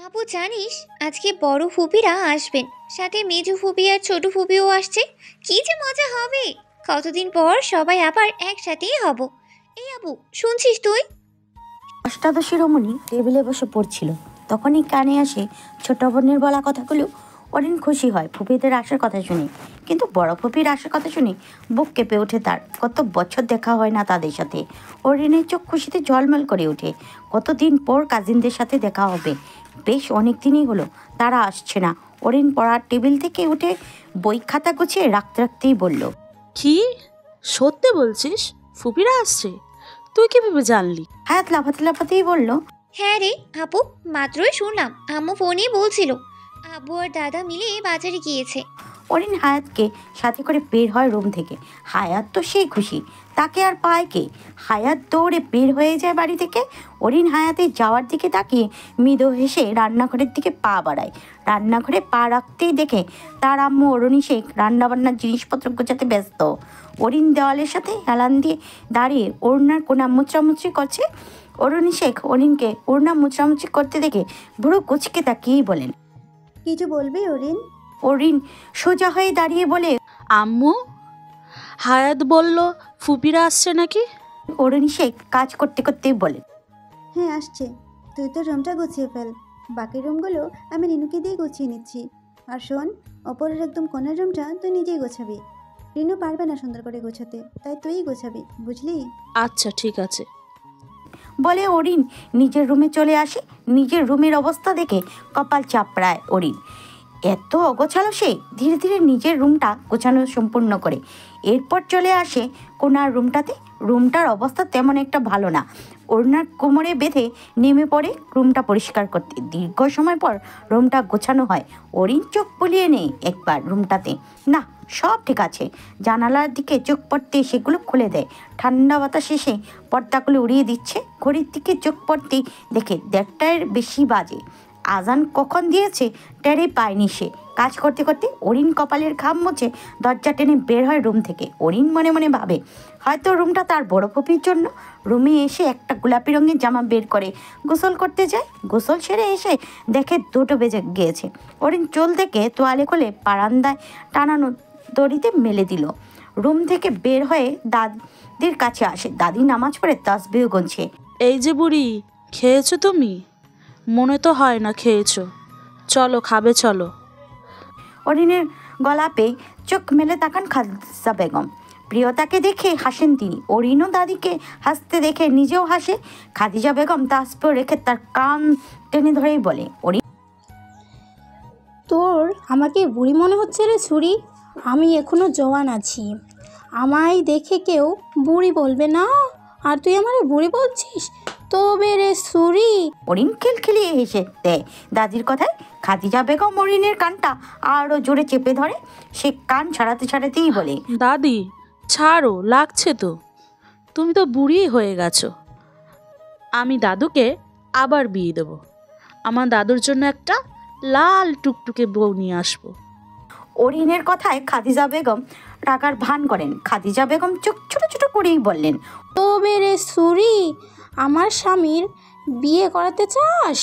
আপু জানিস, আজকে বড় ফুপিরা আসবেন, সাথে মেজো ফুপি আর ছোট ফুপিও আসছে। কি যে মজা হবে! কতদিন পর সবাই আবার একসাথেই হব। এই আপু, শুনছিস তুই? অষ্টাদশী রমণী টেবিলে বসে পড়ছিল, তখনই কানে আসে ছোট বোনের বলা কথাগুলো। অরিন খুশি হয় ফুপিদের আসার কথা শুনে, কিন্তু বড় ফুপির আসার কথা শুনে বুক কেঁপে ওঠে তার। কত বছর দেখা হয় না তাদের সাথে। অরিনের চোখ খুশিতে ঝলমল করে ওঠে। কতদিন পর কাজিনদের সাথে দেখা হবে। বেশ অনেক দিনই হলো তারা আসছে না। অরিন পড়ার টেবিল থেকে উঠে বই খাতা গুছিয়ে রাখতে রাখতেই বলল, কি সত্যি বলছিস? ফুপিরা আসছে? তুই কিভাবে জানলি? হায়াত লাফাতে লাফাতেই বলল, হ্যাঁ রে আপু, মাত্রই শুনলাম, আম্মু ফোনে বলছিল আব্বু আর দাদা মিলে বাজারে গিয়েছে। অরিন হায়াতকে সাথে করে বের হয় রুম থেকে। হায়াত তো সেই খুশি, তাকে আর পায় কে। হায়াত দৌড়ে বের হয়ে যায় বাড়ি থেকে। অরিন হায়াতের যাওয়ার দিকে তাকিয়ে মৃদু হেসে রান্নাঘরের দিকে পা বাড়ায়। রান্নাঘরে পা রাখতেই দেখে তার আম্মু অরুণী শেখ রান্নাবান্নার জিনিসপত্র গোছাতে ব্যস্ত। অরিন দেওয়ালের সাথে হেলান দিয়ে দাঁড়িয়ে ওড়নার কোনা মুচড়ামুচড়ি করছে। অরুণী শেখ অরিনকে ওড়না মুচড়ামুচড়ি করতে দেখে ভুরু কুচকে তাকিয়েই বলেন, কিছু বলবি অরিন? অরিন সোজা হয়ে দাঁড়িয়ে বলে, আম্মু, হায়াত বলল ফুপিরা আসছে নাকি? অরুণী শেখ কাজ করতে করতেই বলে, হ্যাঁ আসছে। তুই তো রুমটা গুছিয়ে ফেল, বাকি রুমগুলো আমি রিনুকে দিয়ে গুছিয়ে নিচ্ছি। আর শোন, ওপরের একদম কোণের রুমটা তুই নিজেই গোছাবি। রিনু পারবে না সুন্দর করে গোছাতে, তাই তুইই গোছাবি, বুঝলি? আচ্ছা ঠিক আছে। বলে অরিন নিজের রুমে চলে আসে। নিজের রুমের অবস্থা দেখে কপাল চাপড়ায় অরিন। এত অগোছালো সে। ধীরে ধীরে নিজের রুমটা গোছানো সম্পূর্ণ করে এরপর চলে আসে কোনার রুমটাতে। রুমটার অবস্থা তেমন একটা ভালো না। ওড়নার কোমরে বেঁধে নেমে পড়ে রুমটা পরিষ্কার করতে। দীর্ঘ সময় পর রুমটা গোছানো হয়। অরিন চোখ বুলিয়ে নেয় একবার রুমটাতে, না সব ঠিক আছে। জানালার দিকে চোখ পড়তে সেগুলো খুলে দেয়। ঠান্ডা বাতাস এসে পর্দাগুলো উড়িয়ে দিচ্ছে। ঘড়ির দিকে চোখ পড়তেই দেখে 1:30-এর বেশি বাজে। আজান কখন দিয়েছে টেরে পায়নি সে। কাজ করতে করতে অরিন কপালের ঘাম মুছে দরজা টেনে বের হয় রুম থেকে। অরিন মনে মনে ভাবে হয়তো রুমটা তার বড় ফুপির জন্য। রুমে এসে একটা গোলাপি রঙের জামা বের করে গোসল করতে যায়। গোসল সেরে এসে দেখে 2টো বেজে গিয়েছে। অরিন চুল থেকে তোয়ালে খুলে বারান্দায় টানানো দড়িতে মেলে দিল। রুম থেকে বের হয়ে দাদির কাছে আসে। দাদি নামাজ পড়ে তাসবিহ গুনছে। এই যে বুড়ি, খেয়েছো তুমি? মনে তো হয় না খেয়েছো। চলো খাবে চলো। অরিনের গলা পেয়ে চোখ মেলে তাকান খাদিজা বেগম। প্রিয়তাকে দেখে হাসেন তিনি। অরিনও দাদিকে হাসতে দেখে নিজেও হাসে। খাদিজা বেগম তাসবিহ রেখে তার কান টেনে ধরেই বলে, অরিন তোর আমাকে বুড়ি মনে হচ্ছে রে ছুরি? আমি এখনো জওয়ান আছি, আমায় দেখে কেউ বুড়ি বলবে না, আর তুই আমারে বুড়ি বলছিস? তবে রে ছুরি। অরিন খিলখিলিয়ে হেসে দেয় দাদির কথায়। খাদিজা বেগম অরিনের কানটা আরও জোরে চেপে ধরে। সে কান ছাড়াতে ছাড়াতেই বলে, দাদি ছাড়ো, লাগছে তো। তুমি তো বুড়ি হয়ে গেছো। আমি দাদুকে আবার বিয়ে দেবো। আমার দাদুর জন্য একটা লাল টুকটুকে বউ নিয়ে আসবো। অরিনের কথায় খাদিজা বেগম রাগার ভান করেন। খাদিজা বেগম চোখ ছোট ছোট করেই বললেন, তবে রে ছুরি, আমার স্বামীর বিয়ে করাতে চাস?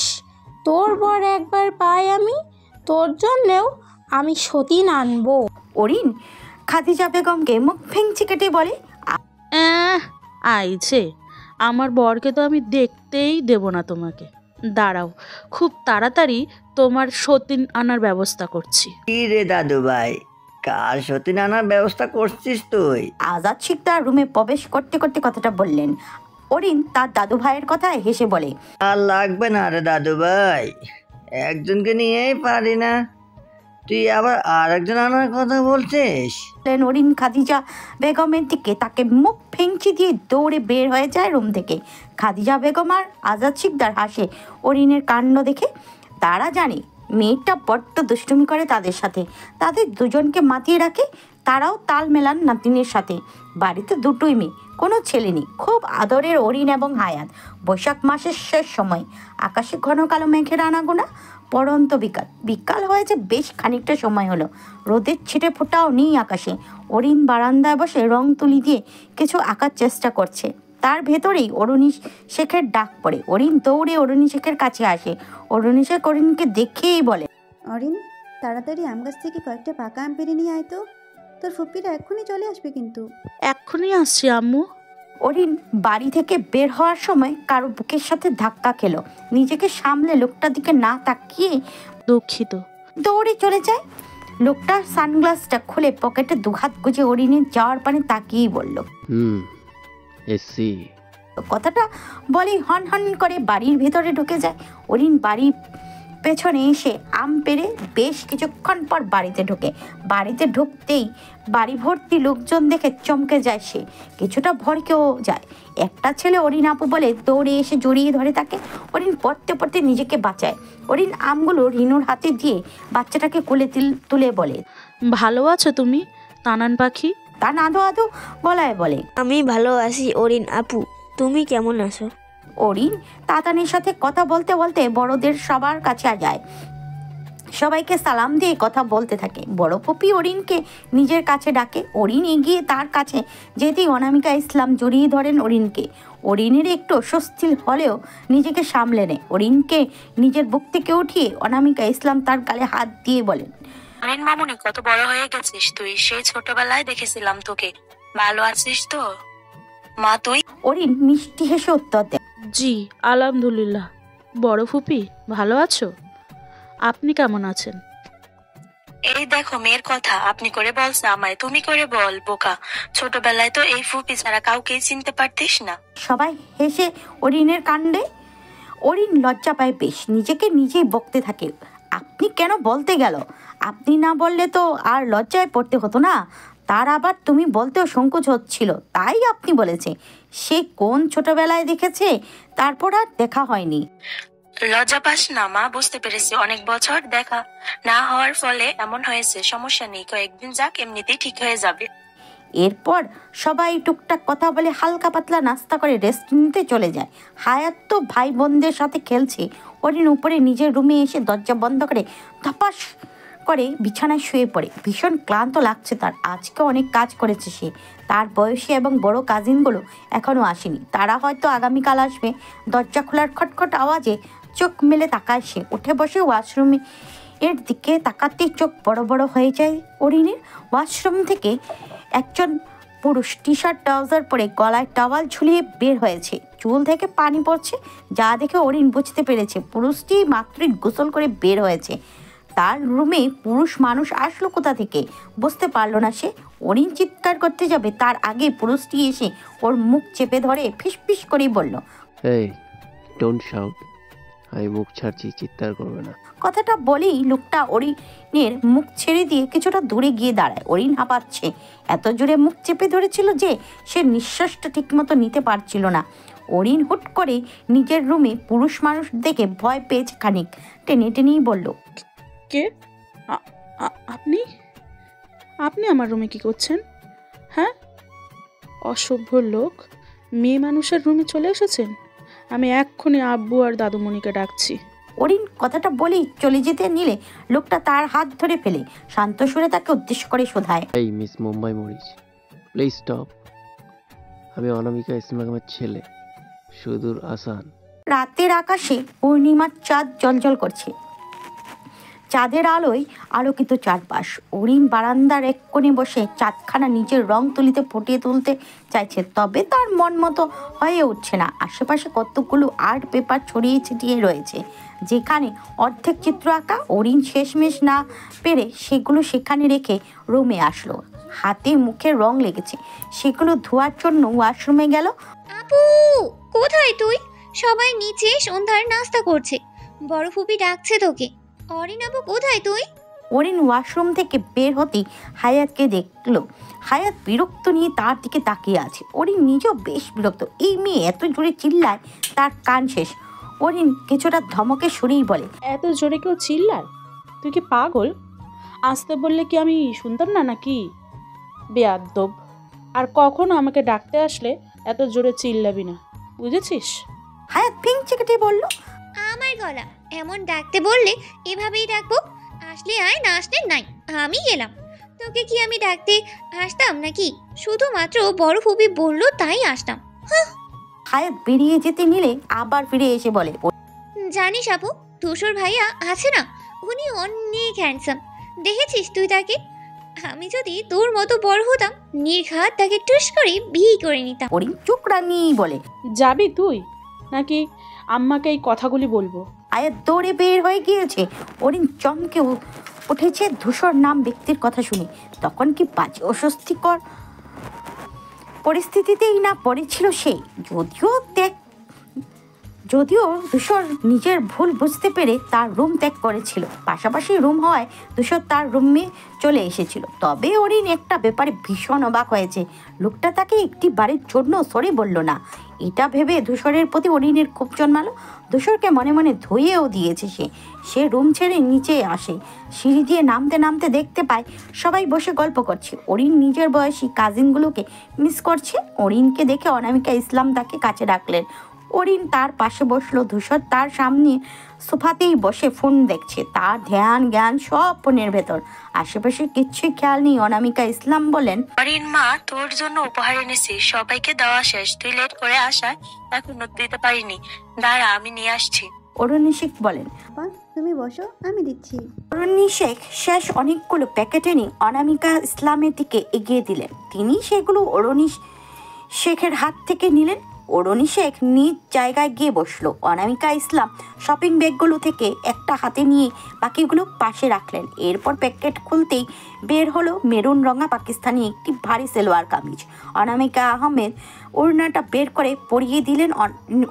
তোর বর একবার পাই আমি, তোর জন্যেও আমি সতীন আনবো। অরিন খাদিজা বেগমকে মুখ ভেঙচি কেটে বলে, আইছে, আমার বরকে তো আমি দেখতেই দেব না তোমাকে। দাঁড়াও, খুব তাড়াতাড়ি তোমার সতীন আনার ব্যবস্থা করছি। কি রে দাদু ভাই, কার সতীন আনার ব্যবস্থা করছিস তুই? আজাদ শিকদার রুমে প্রবেশ করতে করতে কথাটা বললেন। অরিন তার দাদু ভাইয়ের কথায় হেসে বলে, আর লাগবে না রে দাদু ভাই, একজনকে নিয়েই পারি না, তুই আবার আর একজন আনার কথা বলছিস? অরিন খাদিজা বেগমের দিকে তাকে মুখ ভেঙচি দিয়ে দৌড়ে বের হয়ে যায় রুম থেকে। খাদিজা বেগম আর আজাদ শিকদার হাসে অরিনের কাণ্ড দেখে। তারা জানে মেয়েটা বড্ড দুষ্টুমি করে তাদের সাথে। তাদের দুজনকে মাতিয়ে রাখে। তারাও তাল মেলান নাতিনের সাথে। বাড়িতে দুটোই মেয়ে, কোনো ছেলে নেই। খুব আদরের অরিন এবং হায়াত। বৈশাখ মাসের শেষ সময়, আকাশে ঘন কালো মেঘের আনাগোনা। পড়ন্ত বিকাল। বিকাল হয়েছে বেশ খানিকটা সময় হলো। রোদের ছিটে ফোটাও নেই আকাশে। অরিন বারান্দায় বসে রং তুলি দিয়ে কিছু আঁকার চেষ্টা করছে। তার ভেতরেই অরুণী শেখের ডাক পড়ে। অরিন দৌড়ে অরুণী শেখের কাছে আসে। অরুণী শেখ অরিনকে দেখেই বলে, অরিন, তাড়াতাড়ি আম গাছ থেকে কয়েকটা পাকা আম পেড়ে নিয়ে আয় তো। তোর ফুপিরা এক্ষুনি চলে আসবে কিন্তু। এক্ষুনি আসছি আম্মু। অরিন বাড়ি থেকে বের হওয়ার সময় কারো বুকের সাথে ধাক্কা খেলো। নিজেকে সামলে লোকটার দিকে না তাকিয়ে দুঃখিত। দৌড়ে চলে যায়। লোকটা সানগ্লাসটা খুলে পকেটে দুহাত গুজে অরিনের যাওয়ার পানে তাকিয়েই বলল, এসি। কথাটা বলে হন হন করে বাড়ির ভেতরে ঢুকে যায়। অরিন বাড়ির পেছনে এসে আম পেড়ে বেশ কিছুক্ষণ পর বাড়িতে ঢোকে। বাড়িতে ঢুকতেই বাড়ি ভর্তি লোকজন দেখে চমকে যায় সে, কিছুটা ভড়কেও যায়। একটা ছেলে অরিন আপু বলে দৌড়ে এসে জড়িয়ে ধরে তাকে। অরিন পড়তে পড়তে নিজেকে বাঁচায়। অরিন আমগুলো রিনুর হাতে দিয়ে বাচ্চাটাকে কোলে তুলে বলে, ভালো আছো তুমি তানান পাখি? তা আদো আদো গলায় বলে, আমি ভালো আছি অরিন আপু, তুমি কেমন আছো? অরিন তাতানির সাথে কথা বলতে বলতে বড়দের সবার কাছে যায়। সবাইকে সালাম দিয়ে কথা বলতে থাকে। বড় পপি অরিনকে নিজের কাছে ডাকে। অরিন এগিয়ে তার কাছে যেতেই অনামিকা ইসলাম জড়িয়ে ধরেন অরিনকে। অরিনের একটু অস্বস্তি হলেও নিজেকে সামলে নেয়। অরিনকে নিজের বুক থেকে উঠিয়ে অনামিকা ইসলাম তার গালে হাত দিয়ে বলেন, অরিন মামুনি, কত বড় হয়ে গেছিস তুই। সেই ছোটবেলায় দেখেছিলাম তোকে। ভালো আছিস তো মা তুই? অরিন মিষ্টি হেসে উত্তর দেয়, জি আলহামদুলিল্লাহ। বড় ফুপি ভালো আছো? আপনি কেমন আছেন? এই দেখো মেয়ের কথা আপনি করে বলছে আমায় তুমি করে বল বোকা। ছোটবেলায় তো এই ফুপি ছাড়া কাউকেই চিনতে পারতিস না। সবাই হেসে অরিনের কাণ্ডে। অরিন লজ্জা পায় বেশ, নিজেকে নিজেই বকতে থাকে। আপনি কেন বলতে গেল? আপনি না বললে তো আর লজ্জায় পড়তে হতো না। তার আবার তুমি বলতেও সংকোচ হচ্ছিল, তাই আপনি বলেছে। সে কোন ছোটবেলায় দেখেছে, তারপর আর দেখা হয়নি। লজ্জা পাস না মা, বুঝতে পেরেছি অনেক বছর দেখা না হওয়ার ফলে এমন হয়েছে। সমস্যা নেই, কয়েকদিন যাক, এমনিতেই ঠিক হয়ে যাবে। এরপর সবাই টুকটাক কথা বলে হালকা পাতলা নাস্তা করে রেস্ট নিতে চলে যায়। হায়াত তো ভাই বোনদের সাথে খেলছে। অরিন উপরে নিজের রুমে এসে দরজা বন্ধ করে ধপাস করে বিছানায় শুয়ে পড়ে। ভীষণ ক্লান্ত লাগছে তার। আজকে অনেক কাজ করেছে সে। তার বয়সী এবং বড় কাজিনগুলো এখনও আসেনি, তারা হয়তো আগামীকাল আসবে। দরজা খোলার খটখট আওয়াজে চোখ মেলে তাকায় সে। উঠে বসে ওয়াশরুমে এর দিকে তাকাতেই চোখ বড় বড় হয়ে যায় অরিনের। ওয়াশরুম থেকে একজন পুরুষ টি শার্ট ট্রাউজার পরে গলায় টাওয়াল ঝুলিয়ে বের হয়েছে। চুল থেকে পানি পড়ছে, যা দেখে অরিন বুঝতে পেরেছে পুরুষটি মাত্রই গোসল করে বের হয়েছে। তার রুমে পুরুষ মানুষ আসলো কোথা থেকে বুঝতে পারলো না সে। অরিন চিৎকার করতে যাবে, তার আগে পুরুষটি এসে ওর মুখ চেপে ধরে ফিসফিস করেই বলল, এই ডোন্ট শাউট, আমি মুখ ছাড়ছি, চিৎকার করবে না। কথাটা বলেই লোকটা অরিনের মুখ ছেড়ে দিয়ে কিছুটা দূরে গিয়ে দাঁড়ায়। অরিন হাঁপাচ্ছে, এত জোরে মুখ চেপে ধরেছিল যে সে নিঃশ্বাসটা ঠিকমতো নিতে পারছিল না। অরিন হুট করে নিজের রুমে পুরুষ মানুষ দেখে ভয় পেয়েছে খানিক। টেনে টেনেই বলল, কে আপনি? আপনি আমার রুমে কি করছেন? হ্যাঁ, অসভ্য লোক, মেয়ে মানুষের রুমে চলে এসেছেন। আমি এক্ষুনি আব্বু আর দাদুমণিকে ডাকছি। অরিন কথাটা বলেই চলে যেতে নিলে লোকটা তার হাত ধরে ফেলে শান্ত সুরে তাকে উদ্দেশ্য করে শোধায়, এই মিস মুম্বাই মরিচ, প্লিজ স্টপ। আমি অনামিকা ইসলামের ছেলে সুদূর আসান। রাতের আকাশে পূর্ণিমার চাঁদ জ্বলজ্বল করছে। চাঁদের আলোয় আলোকিত চারপাশ। অরিন বারান্দার এক কোণে বসে চাঁদখানা নিজের রং তুলিতে ফুটিয়ে তুলতে চাইছে, তবে তার মন মতো হয়ে উঠছে না। আশেপাশে কতগুলো আর্ট পেপার ছড়িয়ে ছিটিয়ে রয়েছে, যেখানে অর্ধেক চিত্র আঁকা। অরিন শেষমেশ না পেরে সেগুলো সেখানে রেখে রুমে আসলো। হাতে মুখে রং লেগেছে, সেগুলো ধোয়ার জন্য ওয়াশরুমে গেল। আপু, কোথায় তুই? সবাই নিচে সন্ধ্যার নাস্তা করছে, বড় ফুপি ডাকছে তোকে। অরিন আপু, কোথায় তুই? অরিন ওয়াশরুম থেকে বের হতেই হায়াতকে দেখলো। হায়াত বিরক্ত নিয়ে তার দিকে তাকিয়ে আছে। অরিন নিজেও বেশ বিরক্ত, এই মেয়ে এত জোরে চিল্লায় তার কান শেষ। অরিন কিছুটা ধমকে সুরেই বলে, এত জোরে কেউ চিল্লায়? তুই কি পাগল? আসতে বললে কি আমি শুনতাম না নাকি? বেয়াদ্দব, আর কখনো আমাকে ডাকতে আসলে এত জোরে চিল্লাবি না, বুঝেছিস? হায়াত ফিংচে কেটে বলল, আমার গলা এমন ডাকতে বললে এভাবেই ডাকবো। আসলে আয়, না আসলে নাই, আমি গেলাম। তোকে কি আমি ডাকতে আসতাম নাকি? শুধুমাত্র বড় ফুপি বললো তাই আসতাম। হায়াত বেরিয়ে যেতে নিলে আবার ফিরে এসে বলে, জানিস আপু, ধূসর ভাইয়া আছে না, উনি অনেক হ্যান্ডসাম। দেখেছিস তুই তাকে? আমি যদি তোর মতো বড় হতাম, নির্ঘাত তাকে টুস করে বিয়ে করে নিতাম। অরিন চোখ রাঙিয়েই বলে, যাবি তুই নাকি আম্মাকে এই কথাগুলি বলবো? হায়াত দৌড়ে বের হয়ে গিয়েছে। অরিন চমকে উঠেছে ধূসর নাম ব্যক্তির কথা শুনে। তখন কি বাজে অস্বস্তিকর পরিস্থিতিতেই না পড়েছিল সে। যদিও ধূসর নিজের ভুল বুঝতে পেরে তার রুম ত্যাগ করেছিল, পাশাপাশি রুম হওয়ায় ধূসর তার রুমে চলে এসেছিল। তবে অরিন একটা ব্যাপারে ভীষণ অবাক হয়েছে, লোকটা তাকে একটি বাড়ির জন্য সরি বলল না। এটা ভেবে ধূসরের প্রতি অরিনের খুব জন্মালো। ধূসরকে মনে মনে ধুয়েও দিয়েছে সে রুম ছেড়ে নিচে আসে। সিঁড়ি দিয়ে নামতে নামতে দেখতে পায় সবাই বসে গল্প করছে। অরিন নিজের বয়সী কাজিনগুলোকে মিস করছে। অরিনকে দেখে অনামিকা ইসলাম তাকে কাছে ডাকলেন। অরিন তার পাশে বসলো। ধূসর তার সামনে সোফাতেই বসে ফোন দেখছে। তার ধ্যান জ্ঞান সব ফোনের ভেতর, আশেপাশে কিচ্ছুই খেয়াল নেই। অনামিকা ইসলাম বলেন, অরিন মা, তোর জন্য উপহার এনেছি, সবাইকে দেওয়া শেষ, তুই লেট করে আসায় এখনো দিতে পারিনি। দাঁড়া, আমি নিয়ে আসছি। অরুণী শেখ বলেন, আপা তুমি বসো, আমি দিচ্ছি। অরুণী শেখ শেষ অনেকগুলো প্যাকেট এনে অনামিকা ইসলামের দিকে এগিয়ে দিলেন। তিনি সেগুলো অরুণী শেখের হাত থেকে নিলেন। অরুণী শেখ নিজ জায়গায় গিয়ে বসলো। অনামিকা ইসলাম শপিং ব্যাগগুলো থেকে একটা হাতে নিয়ে বাকিগুলো পাশে রাখলেন। এরপর প্যাকেট খুলতেই বের হলো মেরুন রঙা পাকিস্তানি একটি ভারী সেলোয়ার কামিজ। অনামিকা আহমেদ ওড়নাটা বের করে পরিয়ে দিলেন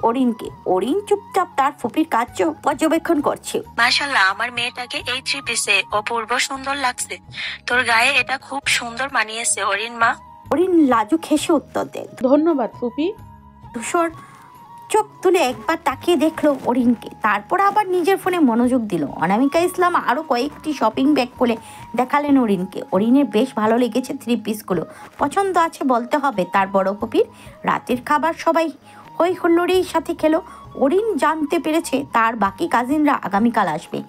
অরিনকে। অরিন চুপচাপ তার ফুপির কাজ পর্যবেক্ষণ করছে। মাশাআল্লাহ, আমার মেয়েটাকে এই 3 পিসে অপূর্ব সুন্দর লাগছে। তোর গায়ে এটা খুব সুন্দর মানিয়েছে অরিন মা। অরিন লাজুক হেসে উত্তর দেন, ধন্যবাদ ফুপি। ধূসর চোখ তুলে একবার তাকিয়ে দেখলো অরিনকে, তারপর আবার নিজের ফোনে মনোযোগ দিল। অনামিকা ইসলাম আরও কয়েকটি শপিং ব্যাগ খুলে দেখালেন অরিনকে। অরিনের বেশ ভালো লেগেছে 3 পিসগুলো, পছন্দ আছে বলতে হবে তার বড় কপির। রাতের খাবার সবাই হই হুল্লোড়ের সাথে খেলো। অরিন জানতে পেরেছে তার বাকি কাজিনরা আগামীকাল আসবে।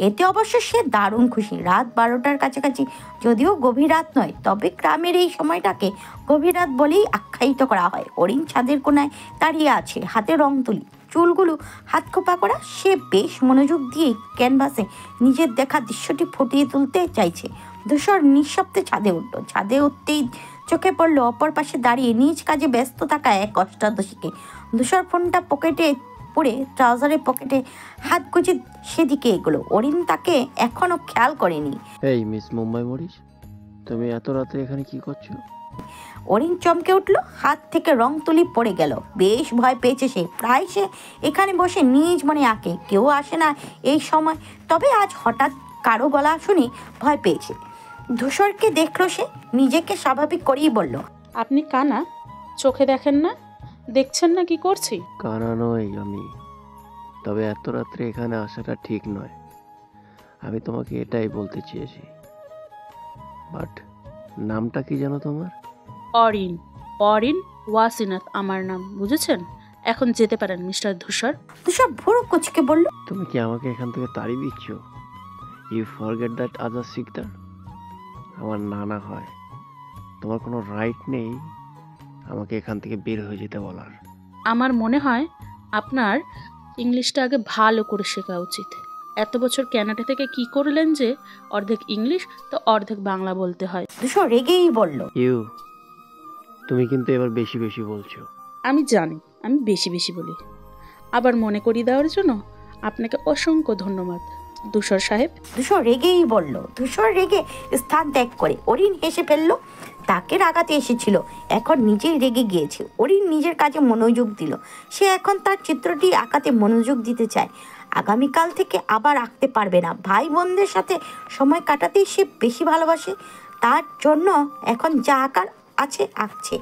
এতে অবশ্য সে দারুণ খুশি। রাত 12টার কাছাকাছি, যদিও গভীর রাত নয়, তবে গ্রামের এই সময়টাকে গভীর রাত বলেই আখ্যায়িত করা হয়। অরিন ছাদের কোনায় দাঁড়িয়ে আছে, হাতে রং তুলি, চুলগুলো হাত খোপা করা। সে বেশ মনোযোগ দিয়ে ক্যানভাসে নিজের দেখা দৃশ্যটি ফুটিয়ে তুলতে চাইছে। ধূসর নিঃশব্দে ছাদে উঠল। ছাদে উঠতেই চোখে পড়লো অপর পাশে দাঁড়িয়ে নিজ কাজে ব্যস্ত থাকা এক অষ্টাদশীকে। ধূসর ফোনটা পকেটে পরে ট্রাউজারের পকেটে হাত গুজে সেদিকে এগুলো। অরিন তাকে এখনো খেয়াল করেনি। এই মিস মুম্বাই মরিচ, তুমি এত রাতে এখানে কি করছো? অরিন চমকে উঠলো, হাত থেকে রং তুলি পড়ে গেল। বেশ ভয় পেয়েছে সে। প্রায় সে এখানে বসে নিজ মনে আঁকে, কেউ আসে না এই সময়, তবে আজ হঠাৎ কারো গলা শুনে ভয় পেয়েছে। ধূসরকে দেখলো সে, নিজেকে স্বাভাবিক করেই বলল, আপনি কানা, চোখে দেখেন না? দেখছেন না কি করছি? কানা নই আমি, তবে এত রাত্রে এখানে আসাটা ঠিক নয়। আমি তোমাকে এটাই বলতে চেয়েছি। বাট নামটা কি জানো তোমার? অরিন, অরিন ওয়াসিনাথ আমার নাম, বুঝেছেন? এখন যেতে পারেন মিস্টার ধূসর। ধূসর ভুরু কুচকে বলল, তুমি কি আমাকে এখান থেকে তাড়িয়ে দিচ্ছ? You forget that Azad Sikdar আমার নানা হয়। তোমার কোনো রাইট নেই আমাকে এখান থেকে বের হয়ে যেতে বলার। আমার মনে হয় আপনার ইংলিশটা আগে ভালো করে শেখা উচিত। এত বছর কানাডা থেকে কি করলেন যে অর্ধেক ইংলিশ তো অর্ধেক বাংলা বলতে হয়। ধূসর রেগেই বলল, তুমি কিন্তু এবার বেশি বেশি বলছো। আমি জানি আমি বেশি বেশি বলি। আবার মনে করিয়ে দেওয়ার জন্য আপনাকে অসংখ্য ধন্যবাদ ধূসর সাহেব। ধূসর রেগেই বলল। ধূসর রেগে স্থান ত্যাগ করে। অরিন হেসে ফেললো। তাকে রাগাতে এসেছিল, এখন নিজেই রেগে গিয়েছে। অরিন নিজের কাজে মনোযোগ দিল। সে এখন তার চিত্রটি আঁকাতে মনোযোগ দিতে চায়। আগামীকাল থেকে আবার আঁকতে পারবে না। ভাই বোনদের সাথে সময় কাটাতেই সে বেশি ভালোবাসে। তার জন্য এখন যা আঁকার আছে আঁকছে।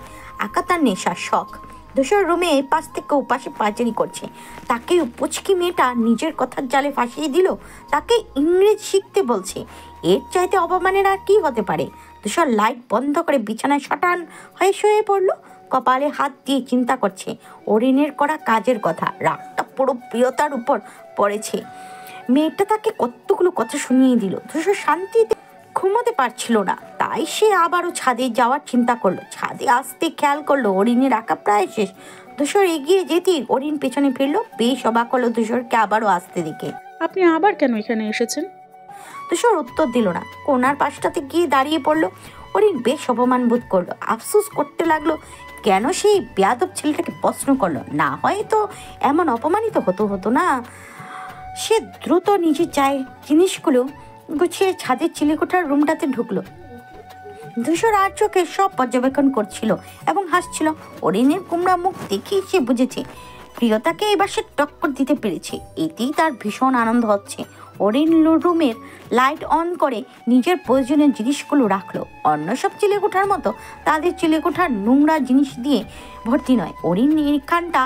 আঁকা তার নেশার শখ। ধূসর রুমে এই পাশ থেকে ওপাশে পাচারি করছে। তাকে পুচকি মেয়েটা নিজের কথার জালে ফাঁসিয়ে দিল। তাকে ইংরেজি শিখতে বলছে। এর চাইতে অপমানের আর কি হতে পারে? ধূসর লাইট বন্ধ করে বিছানায় শটান হয়ে শুয়ে পড়লো। কপালে হাত দিয়ে চিন্তা করছে অরিনের করা কাজের কথা। রাগটা পুরো প্রিয়তার উপর পড়েছে। মেয়েটা তাকে কতগুলো কথা শুনিয়ে দিল। ধূসর শান্তিতে ঘুমোতে পারছিল না। তাই সে আবারও ছাদে যাওয়ার চিন্তা করলো। ছাদে আসতে খেয়াল করলো অরিনের আঁকা প্রায় শেষ। ধূসর এগিয়ে যেতেই অরিন পেছনে ফিরলো। বেশ অবাক হলো ধূসরকে আবারও আসতে দেখে। আপনি আবার কেন এখানে এসেছেন? ধূসর উত্তর দিল না, কোনার পাশটাতে গিয়ে দাঁড়িয়ে পড়লো। অরিন বেশ অপমান বোধ করলো, আফসোস করতে লাগলো কেন সেই বেয়াদব ছেলেটাকে প্রশ্ন করলো। না হয় তো এমন অপমানিত হতো না। সে দ্রুত নিজের জিনিসগুলো গুছিয়ে ছাদের চিলেকোঠার রুমটাতে ঢুকলো। ধূসর আর চোখে সব পর্যবেক্ষণ করছিল এবং হাসছিল। অরিনের কুমড়া মুখ দেখেই সে বুঝেছে প্রিয়তাকে এবার সে টক্কর দিতে পেরেছে। এতেই তার ভীষণ আনন্দ হচ্ছে। অরিন রুমের লাইট অন করে নিজের প্রয়োজনীয় জিনিসগুলো রাখলো। অন্য সব চিলেকোঠার মতো তাদের চিলেকোঠার নোংরা জিনিস দিয়ে ভর্তি নয়। অরিন এখানটা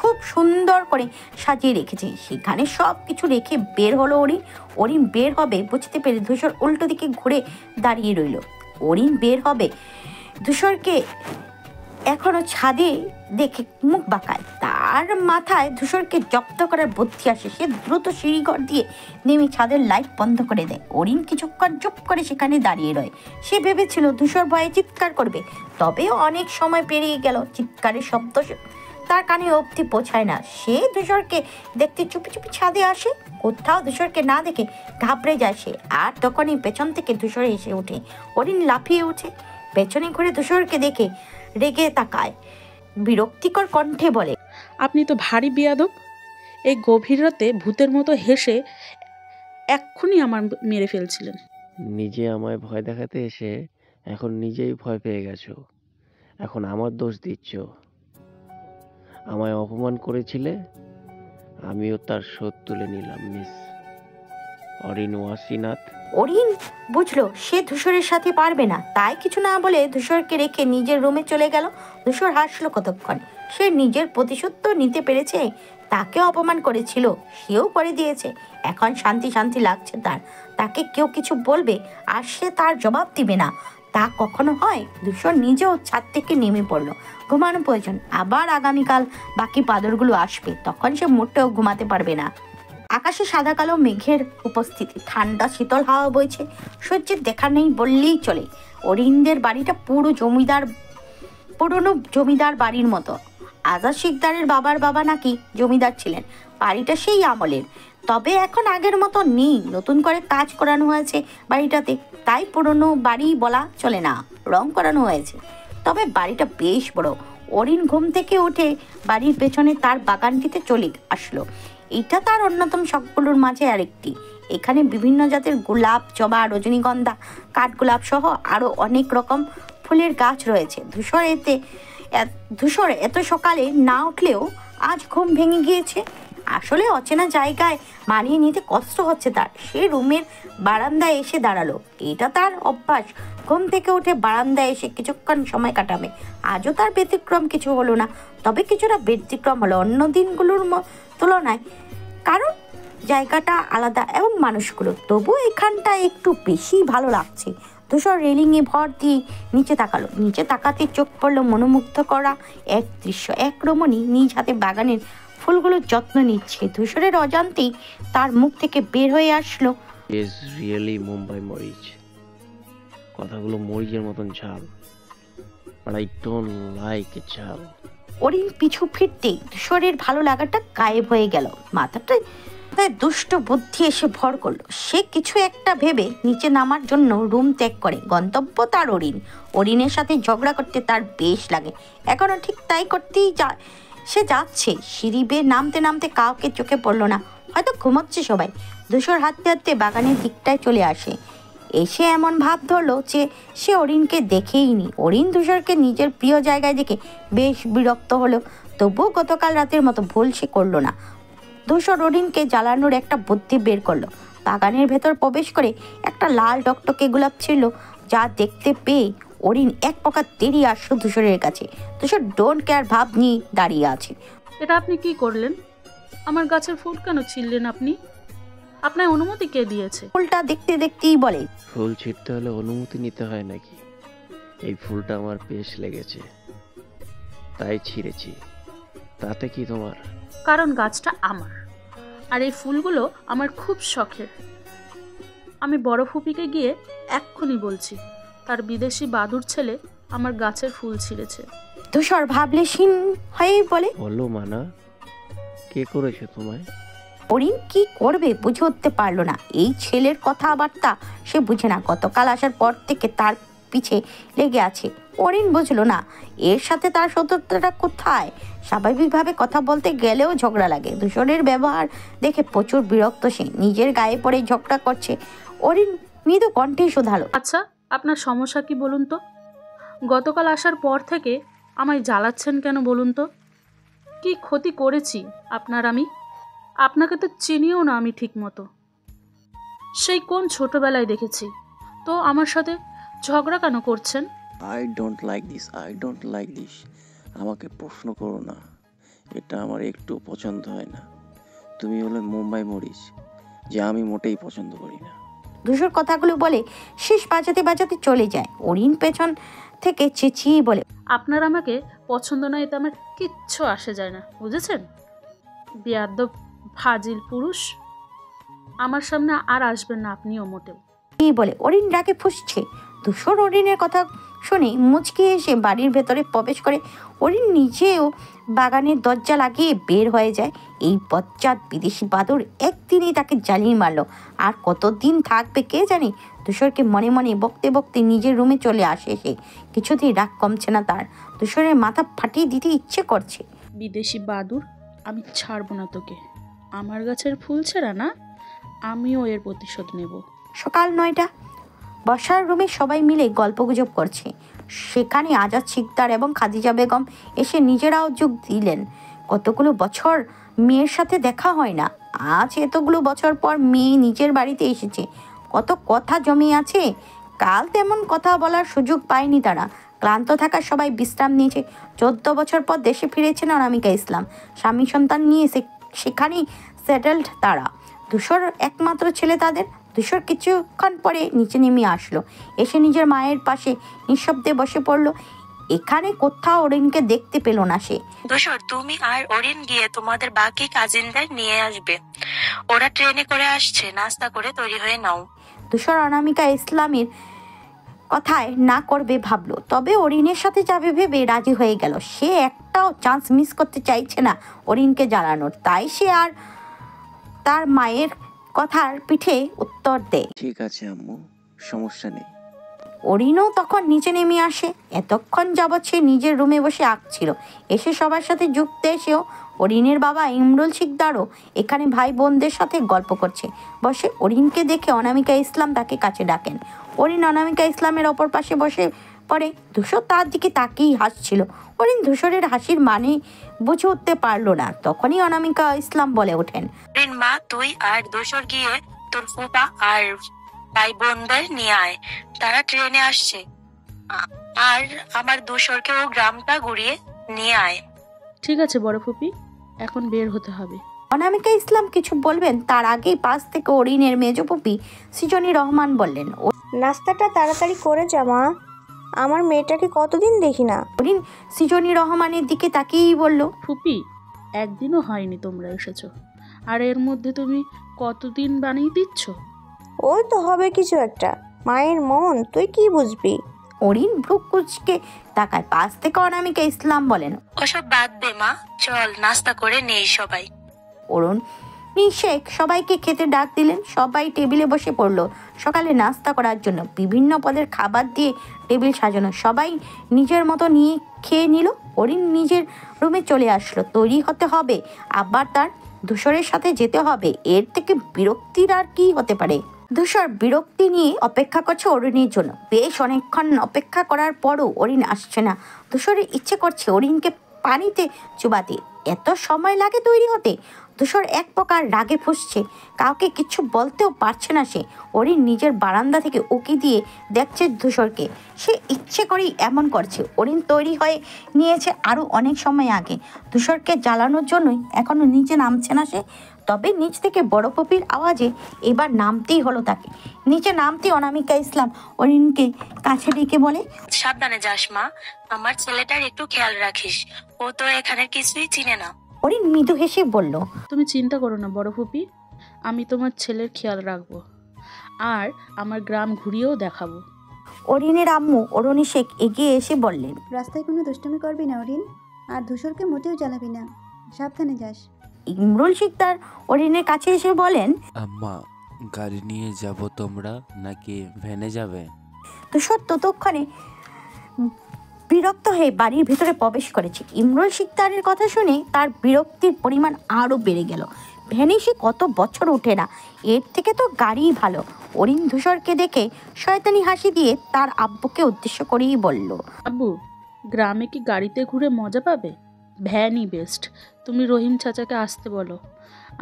খুব সুন্দর করে সাজিয়ে রেখেছে। সেখানে সব কিছু রেখে বের হলো অরিন বের হবে বুঝতে পেরে ধূসর উল্টো দিকে ঘুরে দাঁড়িয়ে রইল। অরিন বের হবে, ধূসরকে এখনো ছাদে দেখে মুখ বাঁকায়। তার মাথায় ধূসরকে জব্দ করার বুদ্ধি আসে। সে দ্রুত সিঁড়িঘর দিয়ে নেমে ছাদের লাইট বন্ধ করে দেয়। অরিন কিছুক্ষণ চুপ করে সেখানে দাঁড়িয়ে রয়। সে ভেবেছিল ধূসর ভয়ে চিৎকার করবে, তবে অনেক সময় পেরিয়ে গেল, চিৎকারের শব্দ তার কানে অবধি পৌঁছায় না। সে ধূসরকে দেখতে চুপি চুপি ছাদে আসে। কোথাও ধূসরকে না দেখে ঘাবড়ে যায় সে। আর তখনই পেছন থেকে ধূসর এসে ওঠে। অরিন লাফিয়ে উঠে পেছনে ঘুরে ধূসরকে দেখে রেগে তাকায়, বিরক্তিকর কণ্ঠে বলে, আপনি তো ভারী বেয়াদব। এই গভীর রাতে ভূতের মতো হেসে এক্ষুনি আমার মেরে ফেলছিলেন। নিজে আমায় ভয় দেখাতে এসে এখন নিজেই ভয় পেয়ে গেছো। এখন আমার দোষ দিচ্ছ। আমায় অপমান করেছিলে, আমিও তার শোধ তুলে নিলাম মিস অরিন ওয়াসিনাথ। অরিন বুঝলো সে ধূসরের সাথে পারবে না, তাই কিছু না বলে ধূসরকে রেখে নিজের রুমে চলে গেল। ধূসর হাসলো কতক্ষণ। সে নিজের প্রতিশোধ তো নিতে পেরেছে। তাকে অপমান করেছিল, সেও করে দিয়েছে। এখন শান্তি শান্তি লাগছে তার। তাকে কেউ কিছু বলবে আর সে তার জবাব দিবে না, তা কখনো হয়? ধূসর নিজেও ছাদ থেকে নেমে পড়লো। ঘুমানো প্রয়োজন, আবার আগামীকাল বাকি পাদরগুলো আসবে, তখন সে মোটেও ঘুমাতে পারবে না। আকাশে সাদা কালো মেঘের উপস্থিতি, ঠান্ডা শীতল হাওয়া বইছে। সূর্যের দেখা নেই বললেই চলে। অরিনদের বাড়িটা পুরনো জমিদার বাড়ির মতো। আজাদ শিকদারের বাবার বাবা নাকি জমিদার ছিলেন। বাড়িটা সেই আমলের, তবে এখন আগের মতো নেই। নতুন করে কাজ করানো হয়েছে বাড়িটাতে, তাই পুরনো বাড়ি বলা চলে না, রং করানো হয়েছে। তবে বাড়িটা বেশ বড়। অরিন ঘুম থেকে উঠে বাড়ির পেছনে তার বাগানটিতে চলে আসলো। এটা তার অন্যতম শখগুলোর মাঝে আরেকটি। এখানে বিভিন্ন জাতের গোলাপ, জবা, রজনীগন্ধা, কাঠগোলাপ সহ আরও অনেক রকম ফুলের গাছ রয়েছে। ধূসর এত সকালে না উঠলেও আজ ঘুম ভেঙে গিয়েছে। আসলে অচেনা জায়গায় মানিয়ে নিতে কষ্ট হচ্ছে তার। সে রুমের বারান্দায় এসে দাঁড়ালো। এটা তার অভ্যাস, ঘুম থেকে উঠে বারান্দায় এসে কিছুক্ষণ সময় কাটাবে। আজও তার ব্যতিক্রম কিছু হলো না, তবে কিছুটা ব্যতিক্রম হলো অন্য দিনগুলোর তুলনায়, কারণ জায়গাটা আলাদা এবং মানুষগুলো। তবু এখানটা একটু বেশি ভালো লাগছে। ধূসর রেলিংয়ে ভর দিয়ে নিচে তাকালো। নিচে তাকাতে চোখ পড়লো মনোমুগ্ধ করা এক দৃশ্য। এক রমণী নিজ হাতে বাগানের ফুলগুলোর যত্ন নিচ্ছে। ধূসরের অজান্তেই তার মুখ থেকে বের হয়ে আসলো, ইজ রিয়েলি মুম্বাই মরিচ। কথাগুলো মরিচের মতন ঝাল, বাট আই ডোন্ট লাইক ঝাল। অরিন পিছু ফিরতেই ধূসরের ভালো লাগাটা গায়েব হয়ে গেল। মাথাটা দুষ্ট বুদ্ধি এসে ভর করলো। সে কিছু একটা ভেবে নিচে নামার জন্য রুম ত্যাগ করে। গন্তব্য তার অরিনের সাথে ঝগড়া করতে তার বেশ লাগে। এখনো ঠিক তাই করতেই সে যাচ্ছে। সিঁড়ি বেয়ে নামতে নামতে কাউকে চোখে পড়লো না, হয়তো ঘুমোচ্ছে সবাই। ধূসর হাঁটতে হাঁটতে বাগানের দিকটায় চলে আসে। এসে এমন ভাব ধরলো যে সে অরিনকে দেখেই নি। অরিন ধূসরকে নিজের প্রিয় জায়গায় দেখে বেশ বিরক্ত হলো, তবুও গতকাল রাতের মতো ভুল সে করলো না। ধূসর অরিনকে জ্বালানোর একটা বুদ্ধি বের করলো। বাগানের ভেতর প্রবেশ করে একটা লাল টকটকে গোলাপ ছিল, যা দেখতে পেয়ে অরিন এক প্রকার দেরি আসলো ধূসরের কাছে। ধূসর ডোন্ট কেয়ার ভাব নিয়ে দাঁড়িয়ে আছে। এটা আপনি কি করলেন? আমার গাছের ফুল কেন ছিঁড়লেন আপনি? আপনার অনুমতি কে দিয়েছে? ফুলটা দেখতে দেখতেই বলে, ফুল ছিঁড়তে হলে অনুমতি নিতে হয় নাকি? এই ফুলটা আমার বেশ লেগেছে, তাই ছিঁড়েছি। তাতে কি তোমার? কারণ গাছটা আমার, আর এই ফুলগুলো আমার খুব শখের। আমি বড় ফুপিকে গিয়ে এক্ষুনি বলছি তার বিদেশি বাদুর ছেলে আমার গাছের ফুল ছিঁড়েছে। ধূসর ভাবলেশীন হয়ে বলে, বলো মানা, কে করেছে তোমায়? অরিন কি করবে বুঝে উঠতে পারলো না। এই ছেলের কথাবার্তা সে বুঝে না। গতকাল আসার পর থেকে তার পিছে লেগে আছে। অরিন বুঝলো না এর সাথে তার শত্রুতাটা কোথায়। স্বাভাবিকভাবে কথা বলতে গেলেও ঝগড়া লাগে। ধূসরের ব্যবহার দেখে প্রচুর বিরক্ত সে। নিজের গায়ে পড়ে ঝগড়া করছে। অরিন মৃদু কণ্ঠে শোধালো, আচ্ছা, আপনার সমস্যা কি বলুন তো? গতকাল আসার পর থেকে আমায় জ্বালাচ্ছেন কেন বলুন তো? কি ক্ষতি করেছি আপনার আমি? আপনাকে তো চিনিও না আমি ঠিক মতো। সেই কোন ছোটবেলায় দেখেছি, তো আমার সাথে ঝগড়া কেন করছেন? I don't like this. আমাকে প্রশ্ন করো না, এটা আমার একটু পছন্দ হয় না। তুমি হলে মুম্বাই মরিচ, যা আমি মোটেই পছন্দ করি না। ধূসর কথাগুলো বলে শেষ বাজাতে বাজাতে চলে যায়। অরিন পেছন থেকে চেঁচিয়ে বলে, আপনার আমাকে পছন্দ না এতে আমার কিচ্ছু আসে যায় না, বুঝেছেন? বেয়াদব ফাজিল পুরুষ, আমার সামনে আর আসবেন না আপনিও মোটেও। কি বলে অরিন রাগে ফুঁসছে। ধূসর অরিনের কথা শুনে মুচকি এসে বাড়ির ভেতরে প্রবেশ করে। অরিন নিজেও বাগানের দরজা লাগিয়ে বের হয়ে যায়। এই বজ্জাত বিদেশি বাদুড় একদিনই তাকে জ্বালিয়ে মারলো, আর কতদিন থাকবে কে জানে। ধূসরকে মনে মনে বকতে বকতে নিজের রুমে চলে আসে সে। কিছুতেই রাগ কমছে না তার। ধূসরের মাথা ফাটিয়ে দিতে ইচ্ছে করছে। বিদেশি বাদুর, আমি ছাড়বো না তোকে। আমার গাছের ফুল ছেঁড়া না, আমিও এর প্রতিশোধ নেব। সকাল 9টা। বসার রুমে সবাই মিলে গল্পগুজব করছে। সেখানে আজাদ শিকদার এবং খাদিজা বেগম এসে নিজেরাও যোগ দিলেন। কতগুলো বছর মেয়ের সাথে দেখা হয় না, আজ এতগুলো বছর পর মেয়ে নিজের বাড়িতে এসেছে। কত কথা জমে আছে। কাল তেমন কথা বলার সুযোগ পায়নি তারা। ক্লান্ত থাকা সবাই বিশ্রাম নিয়েছে। 14 বছর পর দেশে ফিরেছেন অনামিকা ইসলাম। স্বামী সন্তান নিয়ে সেখানেই সেটেলড তারা। ধূসর একমাত্র ছেলে তাদের। ধূসর কিছুক্ষণ পরে নিচে নেমে আসলো। এসে নিজের মায়ের পাশে নিঃশব্দে বসে পড়লো। এখানে কোথাও অরিনকে দেখতে পেল না সে। ধূসর, তুমি আর অরিন গিয়ে তোমাদের বাকি কাজিনদের নিয়ে আসবে। ওরা ট্রেনে করে আসছে, নাস্তা করে তৈরি হয়ে নাও। ধূসর অনামিকা ইসলামের কথায় না করবে ভাবলো, তবে অরিনের সাথে যাবে ভেবে রাজি হয়ে গেল। সে একটাও চান্স মিস করতে চাইছে না অরিনকে জ্বালানোর। তাই সে আর তার মায়ের কথার পিঠে উত্তর দেয়, ঠিক আছে আম্মু, সমস্যা নেই। অরিনও তখন নিচে নেমে আসে। এতক্ষণ যাবৎ সে নিজের রুমে বসে আঁকছিল। এসে সবার সাথে যুক্ত এসেও অরিনের বাবা ইমরুল শিকদারও এখানে ভাই বোনদের সাথে গল্প করছে বসে। অরিনকে দেখে অনামিকা ইসলাম তাকে কাছে ডাকেন। অরিন অনামিকা ইসলামের অপর পাশে বসে পড়ে। ধূসর তার দিকে তাকিয়ে হাসছিল। অরিন ধূসরের হাসির মানে বুঝে উঠতে পারলো না। তখনই অনামিকা ইসলাম বলে ওঠেন, অরিন মা, তুই আর ধূসর গিয়ে তোর ফুপা আর ভাই বোনদের নিয়ে আয়, তারা ট্রেনে আসছে। আর আমার ধূসরকেও গ্রামটা ঘুরিয়ে নিয়ে আয়। ঠিক আছে বড় ফুপি, এখন বের হতে হবে। অনামিকা ইসলাম কিছু বলবেন তার আগেই পাশ থেকে অরিনের মেজো ফুপি সৃজনী রহমান বললেন, নাস্তাটা তাড়াতাড়ি করে যা মা, আমার মেয়েটাকে কতদিন দেখি না। অরিন সৃজনী রহমানের দিকে তাকিয়েই বলল, ফুপি, একদিনও হয়নি তোমরা এসেছো, আর এর মধ্যে তুমি কতদিন বানিয়ে দিচ্ছ? ওই তো হবে কিছু একটা, মায়ের মন তুই কি বুঝবি। অরিন ভ্রু কুচকে তাকায়। পাশ থেকে অনামিকা ইসলাম বলেন, ওসব বাদ দে মা, চল নাস্তা করে নেই সবাই। অরুণ শেখ সবাইকে খেতে ডাক দিলেন। সবাই টেবিলে বসে পড়লো সকালে নাস্তা করার জন্য। বিভিন্ন পদের খাবার দিয়ে টেবিল সাজানো। সবাই নিজের মতো নিয়ে খেয়ে নিল। অরিন নিজের রুমে চলে আসলো। তৈরি হতে হবে, আবার তার ধূসরের সাথে যেতে হবে। এর থেকে বিরক্তির আর কি হতে পারে। ধূসর বিরক্তি নিয়ে অপেক্ষা করছে অরিনের জন্য। বেশ অনেকক্ষণ অপেক্ষা করার পরও অরিন আসছে না। ধূসরের ইচ্ছে করছে অরিনকে পানিতে চুবাতে। এত সময় লাগে তৈরি হতে? ধূসর এক প্রকার রাগে ফুঁসছে। কাউকে কিছু বলতেও পারছে না সে। অরিন নিজের বারান্দা থেকে উকি দিয়ে দেখছে ধূসরকে। সে ইচ্ছে করেই এমন করছে। অরিন তৈরি হয়ে নিয়েছে আরও অনেক সময় আগে। ধূসরকে জ্বালানোর জন্যই এখনও নিচে নামছে না সে। তবে নিচ থেকে বড় পপির আওয়াজে এবার নামতেই হলো তাকে। নিচে নামতে অনামিকা ইসলাম অরিনকে কাছে ডেকে বলে, সাবধানে যাস মা, আমার ছেলেটার একটু খেয়াল রাখিস, ও তো এখানে কিছুই চিনে না। অরিন মৃদু হেসে বলল, তুমি চিন্তা করো না বড় ফুপি, আমি তোমার ছেলের খেয়াল রাখবো, আর আমার গ্রাম ঘুরিয়েও দেখাবো। অরিনের আম্মু অরুণী শেখ এগিয়ে এসে বললেন, রাস্তায় কোনো দুষ্টুমি করবি না অরিন, আর ধূসরকে মোটেও জ্বালাবি না, সাবধানে যাস। ইমরুল শিকদার অরিনের কাছে এসে বলেন, আম্মা, গাড়ি নিয়ে যাব তোমরা নাকি ভ্যানে যাবে? ধূসর ততক্ষণে বিরক্ত হয়ে বাড়ির ভিতরে প্রবেশ করেছে। ইমরুল শিকদারের কথা শুনে তার বিরক্তির পরিমাণ আরও বেড়ে গেল। ভ্যানে সে কত বছর ওঠে না, এর থেকে তো গাড়িই ভালো। অরিন ধূসরকে দেখে শয়তানি হাসি দিয়ে তার আব্বুকে উদ্দেশ্য করেই বলল, আব্বু, গ্রামে কি গাড়িতে ঘুরে মজা পাবে? ভ্যানই বেস্ট। তুমি রহিম চাচাকে আসতে বলো,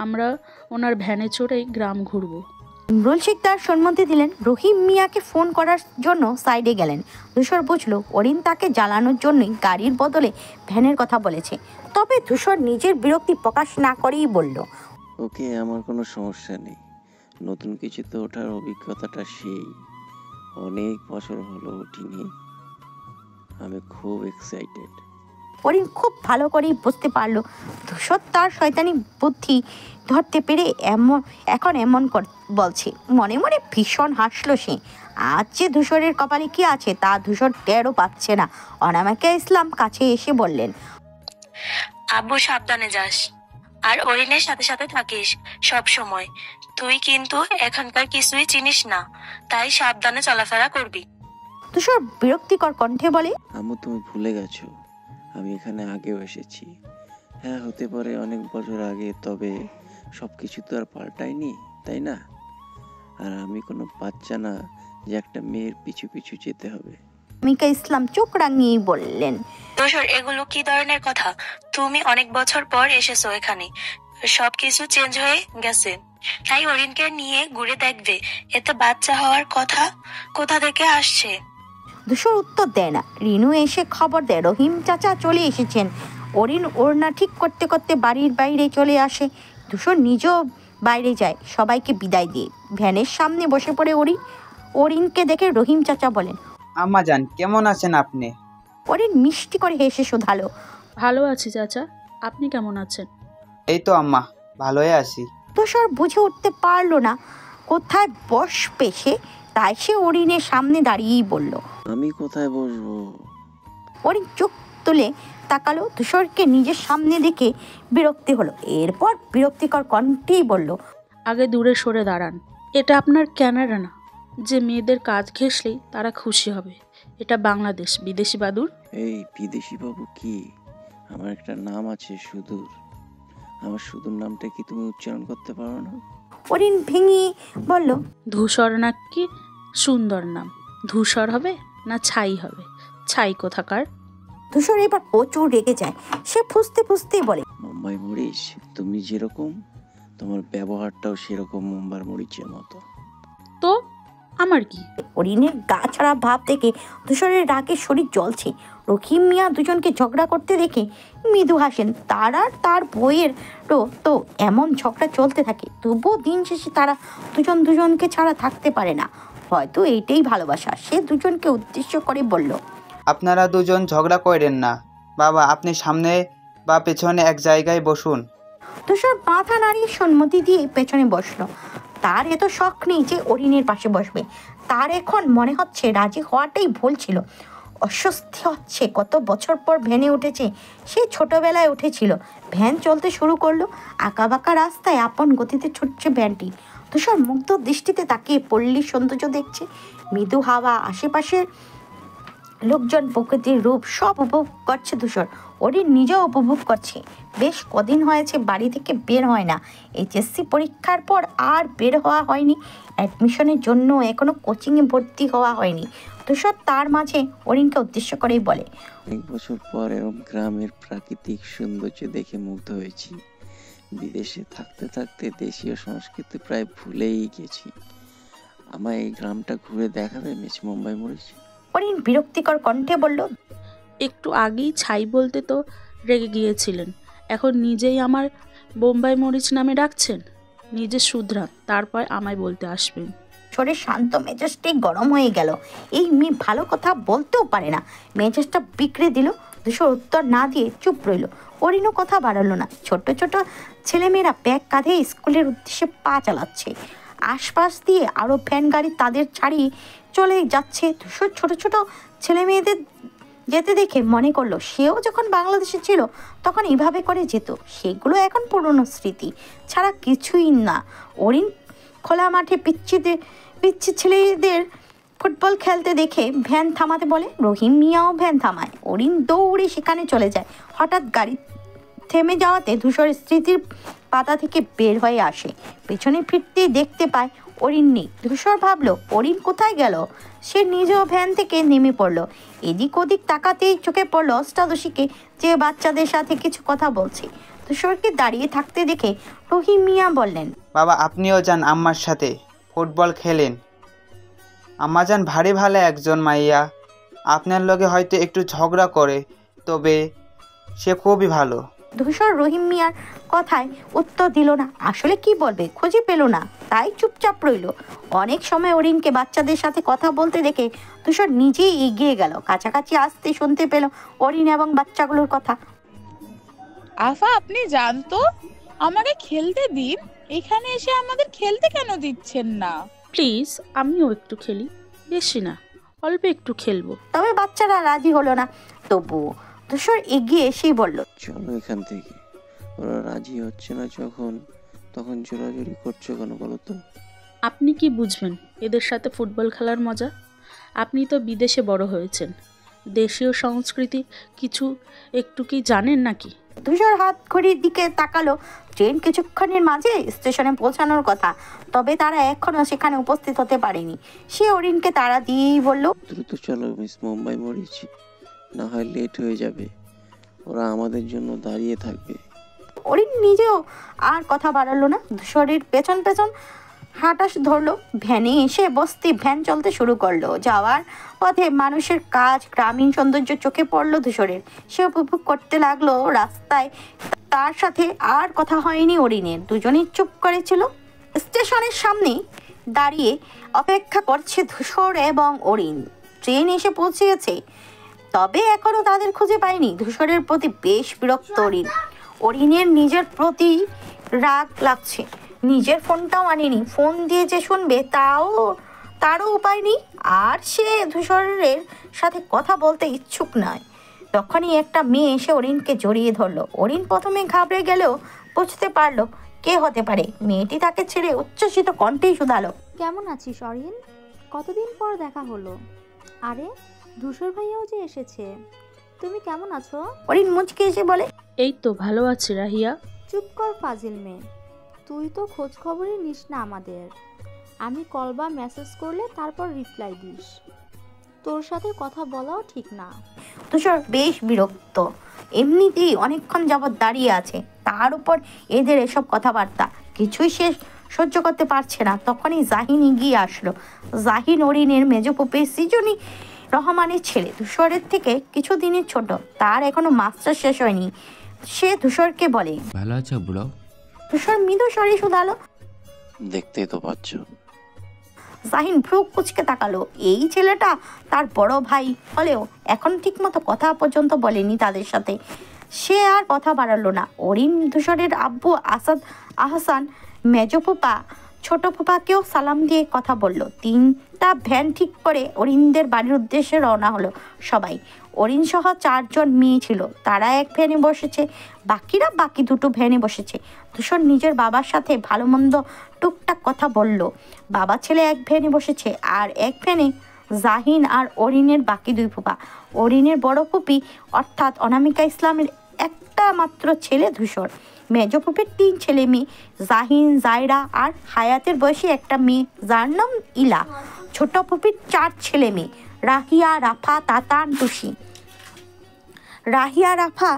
আমরা ওনার ভ্যানে চড়েই গ্রাম ঘুরবো। ইমরুল শিকদার সম্মতি দিলেন। রহিম মিয়াকে ফোন করার জন্য সাইডে গেলেন। ধূসর বুঝল অরিন তাকে জ্বালানোর জন্যই গাড়ির বদলে ভ্যানের কথা বলেছে। তবে ধূসর নিজের বিরক্তি প্রকাশ না করেই বলল, ওকে, আমার কোনো সমস্যা নেই। নতুন কিছুতে ওঠার অভিজ্ঞতাটা সেই অনেক বছর হলো উঠিনি। আমি খুব এক্সাইটেড। অরিন খুব ভালো করেই বুঝতে পারলো ধূসর তার শয়তানি বুদ্ধি ধরতে পেরে এখন এমন বলছে। মনে মনে ভীষণ হাসলো সে। আজ যে ধূসরের কপালে কি আছে তা ধূসর টেরও পাচ্ছে না। অনামিকা ইসলাম কাছে এসে বললেন, আব্বু, সাবধানে যাস, আর অরিনের সাথে সাথে থাকিস সব সময়। তুই কিন্তু এখানকার কিছুই চিনিস না, তাই সাবধানে চলাফেরা করবি। ধূসর বিরক্তিকর কণ্ঠে বলে, আম্মু, তুমি ভুলে গেছো আমি এখানে আগেও এসেছি। হ্যাঁ, হতে পারে অনেক বছর আগে, তবে সব কিছু তো আর পাল্টায়নি, তাই না? আর আমি কোনো বাচ্চা না যে একটা মেয়ের পিছু পিছু যেতে হবে। অনামিকা ইসলাম চোখ রাঙিয়ে বললেন, ধূসর, এগুলো কি ধরনের কথা? তুমি অনেক বছর পর এসেছো এখানে, সবকিছু চেঞ্জ হয়ে গেছে। তাই অরিনকে নিয়ে ঘুরে দেখবে, এতে বাচ্চা হওয়ার কথা কোথা থেকে আসছে? ধূসর উত্তর দেয় না। রিনু এসে খবর দেয় রহিম চাচা চলে এসেছেন। অরিন ওড়না ঠিক করতে করতে বাড়ির বাইরে চলে আসে। ধূসর নিজেও বাইরে যায় সবাইকে বিদায় দিয়ে। ভ্যানের সামনে বসে পড়ে অরিনকে দেখে রহিম চাচা বলেন, আম্মা জান, কেমন আছেন আপনি? অরিন মিষ্টি করে হেসে শোধালো, ভালো আছি চাচা, আপনি কেমন আছেন? এই তো আম্মা, ভালোই আছি। ধূসর বুঝে উঠতে পারলো না কোথায় বসবে সে, তাই সে অরিনের সামনে দাঁড়িয়েই বলল, আমি কোথায় বসবো? অরিন চোখ তুলে তাকালো। ধূসরকে নিজের সামনে দেখে বিরক্তি হলো। এরপর বিরক্তিকর কণ্ঠেই বলল, আগে দূরে সরে দাঁড়ান। এটা আপনার ক্যানাডা না যে মেয়েদের কাজ ঘেঁষলেই তারা খুশি হবে। এটা বাংলাদেশ। বিদেশি বাদুর। এই বিদেশি বাবু কি? আমার একটা নাম আছে, সুদূর। আমার সুদূর নামটা কি তুমি উচ্চারণ করতে পারো না? অরিন ভেঙে বলল, ধূসর নাকি সুন্দর নাম? ধূসর হবে না ছাই হবে? ছাই কোথাকার। ধূসর এবার প্রচুর রেগে যায়। সে ফুঁসতে ফুঁসতেই বলে, মুম্বাই মরিচ, তুমি যেরকম তোমার ব্যবহারটাও সেরকম মুম্বাই মরিচের মতো। তো আমার কি? অরিনের গা ছাড়া ভাব দেখে ধূসরের রাগে শরীর জ্বলছে। রহিম মিয়া দুজনকে ঝগড়া করতে দেখে মৃদু হাসেন। তার আর তার বইয়ের তো এমন ঝগড়া চলতে থাকে। তবুও দিন শেষে তারা দুজনকে ছাড়া থাকতে পারে না। হয়তো এইটাই ভালোবাসা। সে দুজনকে উদ্দেশ্য করে বলল, আপনারা দুজন ঝগড়া করেন না। বাবা, আপনি সামনে বা পেছনে এক জায়গায় বসুন। ধূসর মাথা নাড়িয়ে সম্মতি দিয়ে পেছনে বসলো। তার এত শখ নেই যে অরিনের পাশে বসবে। তার এখন মনে হচ্ছে রাজি হওয়াটাই ভুল ছিল। অস্বস্তি হচ্ছে। কত বছর পর ভ্যানে উঠেছে। সে ছোটবেলায় উঠেছিল। ভ্যান চলতে শুরু করলো। আঁকাবাঁকা রাস্তায় আপন গতিতে ছুটছে ভ্যানটি। ধূসর মুগ্ধ দৃষ্টিতে তাকিয়ে পল্লীর সৌন্দর্য দেখছে। মৃদু হাওয়া, আশেপাশের লোকজন, প্রকৃতির রূপ সব উপভোগ করছে ধূসর। অরিন নিজেও উপভোগ করছে। বেশ কদিন হয়েছে বাড়ি থেকে বের হয় না। এইচএসসি পরীক্ষার পর আর বের হওয়া হয়নি। অ্যাডমিশনের জন্য এখনো কোচিংয়ে ভর্তি হওয়া হয়নি। ধূসর তার মাঝে অরিনকে উদ্দেশ্য করেই বলে, অনেক বছর পর এরকম গ্রামের প্রাকৃতিক সৌন্দর্য দেখে মুগ্ধ হয়েছি। বিদেশে থাকতে থাকতে দেশীয় সংস্কৃতি প্রায় ভুলেই গেছি। আমায় এই গ্রামটা ঘুরে দেখাবে মিস মুম্বাই মরিচ? অরিন বিরক্তিকর কণ্ঠে বলল, একটু আগেই ছাই বলতে তো রেগে গিয়েছিলেন, এখন নিজেই আমার বোম্বাই মরিচ নামে ডাকছেন। নিজে শুধরান, তারপর আমায় বলতে আসবেন। ছোড়ে শান্ত মেজাজটাই গরম হয়ে গেল। এই মেয়ে ভালো কথা বলতেও পারে না। মেজাজটা বিগড়ে দিল। ধূসর উত্তর না দিয়ে চুপ রইল। অরিনও কথা বাড়ালো না। ছোট ছোট ছেলেমেয়েরা ব্যাগ কাঁধে স্কুলের উদ্দেশ্যে পা চালাচ্ছে। আশপাশ দিয়ে আরও ভ্যান গাড়ি তাদের ছাড়িয়ে চলে যাচ্ছে। ধূসর ছোট ছোট ছেলে মেয়েদের যেতে দেখে মনে করলো সেও যখন বাংলাদেশে ছিল তখন এইভাবে করে যেত। সেগুলো এখন পুরনো স্মৃতি ছাড়া কিছুই না। অরিন খোলা মাঠে পিচ্ছি ছেলেদের ফুটবল খেলতে দেখে ভ্যান থামাতে বলে। রহিম মিয়াও ভ্যান থামায়। অরিন দৌড়ে সেখানে চলে যায়। হঠাৎ গাড়ি থেমে যাওয়াতে ধূসর স্মৃতির পাতা থেকে বের হয়ে আসে। পেছনে ফিরতেই দেখতে পায় অরিন নেই। ধূসর ভাবলো অরিন কোথায় গেল। সে নিজেও ভ্যান থেকে নেমে পড়লো। এদিক ওদিক তাকাতেই চোখে পড়লো অষ্টাদশীকে, যে বাচ্চাদের সাথে কিছু কথা বলছে। ধূসরকে দাঁড়িয়ে থাকতে দেখে রহিম মিয়া বললেন, বাবা আপনিও যান আম্মার সাথে ফুটবল খেলেন। আম্মা যান ভারী ভালো একজন মাইয়া, আপনার লগে হয়তো একটু ঝগড়া করে, তবে সে খুবই ভালো। ধূসর রহিম মিয়ার কথায় উত্তর দিল না। আসলে কি বলবে, খুঁজে পেল না, তাই চুপচাপ রইল। অনেক সময় অরিনকে বাচ্চাদের সাথে কথা বলতে দেখে ধূসর নিজেই এগিয়ে গেল। কাছাকাছি আসতে শুনতে পেল অরিন এবং বাচ্চাগুলোর কথা। আফা আপনি জানতো, আমাকে খেলতে দিন, এখানে এসে আমাদের খেলতে কেন দিচ্ছেন না? প্লিজ আমিও একটু খেলি, বেশি না, অল্প একটু খেলবো। তবে বাচ্চারা রাজি হলো না। তবুও ধূসর এগিয়ে এসেই বলল, চলো এখান থেকে। ওরা রাজি হচ্ছে না যখন, তখন জোরাজুরি করছো কেন বলো তো? আপনি কি বুঝবেন এদের সাথে ফুটবল খেলার মজা? আপনি তো বিদেশে বড় হয়েছেন, দেশীয় সংস্কৃতি কিছু একটু কি জানেন নাকি? ধূসর হাত ঘড়ির দিকে তাকালো। ট্রেন কিছুক্ষণের মাঝে স্টেশনে পৌঁছানোর কথা, তবে তারা এখনো সেখানে উপস্থিত হতে পারেনি। সে অরিনকে তাড়া দিয়েই বলল, দ্রুত চলো মিস, মুম্বাই মরিছি, না হয় লেট হয়ে যাবে, ওরা আমাদের জন্য দাঁড়িয়ে থাকবে। অরিন নিজেও আর কথা বাড়ালো না। ধূসরের পেছন পেছন হাঁটা ধরলো। ভ্যানে এসে বসতে ভ্যান চলতে শুরু করলো। যাওয়ার পথে মানুষের কাজ, গ্রামীণ সৌন্দর্য চোখে পড়লো ধূসরের। সে উপভোগ করতে লাগলো রাস্তায়। তার সাথে আর কথা হয়নি অরিনের। দুজনেই চুপ করেছিল। স্টেশনের সামনে দাঁড়িয়ে অপেক্ষা করছে ধূসর এবং অরিন। ট্রেন এসে পৌঁছে গেছে, তবে এখনো তাদের খুঁজে পায়নি। ধূসরের প্রতি বেশ বিরক্ত অরিন। অরিনের নিজের প্রতি রাগ লাগছে। নিজের ফোনটাও আনেনি, ফোন দিয়ে যে শুনবে তারও উপায় নেই। আর সে ধূসরের সাথে কথা বলতে ইচ্ছুক নয়। তখনই একটা মেয়ে এসে অরিনকে জড়িয়ে ধরলো। অরিন প্রথমে ঘাবড়ে গেলেও বুঝতে পারলো কে হতে পারে। মেয়েটি তাকে ছেড়ে উচ্ছ্বসিত কণ্ঠেই শুধালো, কেমন আছিস অরিন? কতদিন পর দেখা হলো। আরে ধূসর ভাইয়াও যে এসেছে। তুমি কেমন আছো? অরিন মুচকে এসে বলে, এই তো ভালো আছি রাহিয়া। চুপ কর ফাজিল মেয়ে, তুই তো খোঁজ খবরই নিস না আমাদের। আমি কল বা মেসেজ করলে তারপর রিপ্লাই দিস। তোর সাথে কথা বলাও ঠিক না। ধূসর বেশ বিরক্ত। এমনিতেই অনেকক্ষণ যাবৎ দাঁড়িয়ে আছে, তার উপর এদের এসব কথাবার্তা কিছুই সে সহ্য করতে পারছে না। তখনই জাহিন এগিয়ে আসলো। জাহিন অরিনের মেজোপুপে সৃজনী রহমানের ছেলে, ধূসরের থেকে কিছুদিনের ছোট। তার এখনো মাস্টার শেষ হয়নি। সে ধূসরকে বলে, ভালো আছো বুড়ো? ধূসর মৃদু স্বরে শুধালো, দেখতেই তো পাচ্ছ। জাহিন ভ্রু কুচকে তাকালো। এই ছেলেটা তার বড় ভাই হলেও এখন ঠিকমতো কথা পর্যন্ত বলেনি তাদের সাথে। সে আর কথা বাড়ালো না। অরিন ধূসরের আব্বু আসাদ আহসান, মেজো ফুপা, ছোট ফুপাকেও সালাম দিয়ে কথা বলল। 3টা ভ্যান ঠিক করে অরিনদের বাড়ির উদ্দেশ্যে রওনা হলো সবাই। অরিন সহ 4 জন মেয়ে ছিল, তারা এক ভ্যানে বসেছে, বাকিরা বাকি 2টো ভ্যানে বসেছে। ধূসর নিজের বাবার সাথে ভালো মন্দ টুকটাক কথা বলল। বাবা ছেলে এক ভ্যানে বসেছে, আর এক ভ্যানে জাহিন আর অরিনের বাকি 2 ফুপা। অরিনের বড় ফুপি অর্থাৎ অনামিকা ইসলামের একটা মাত্র ছেলে ধূসর। মেজো ফুপির 3 ছেলে মেয়ে, জাহিন, জায়রা আর হায়াতের বয়সী একটা মেয়ে যার নাম ইলা। ছোট ফুপির 4 ছেলে মেয়ে, রাহিয়া, রাফা, তাতান, টুসি। রাহিয়া রাফা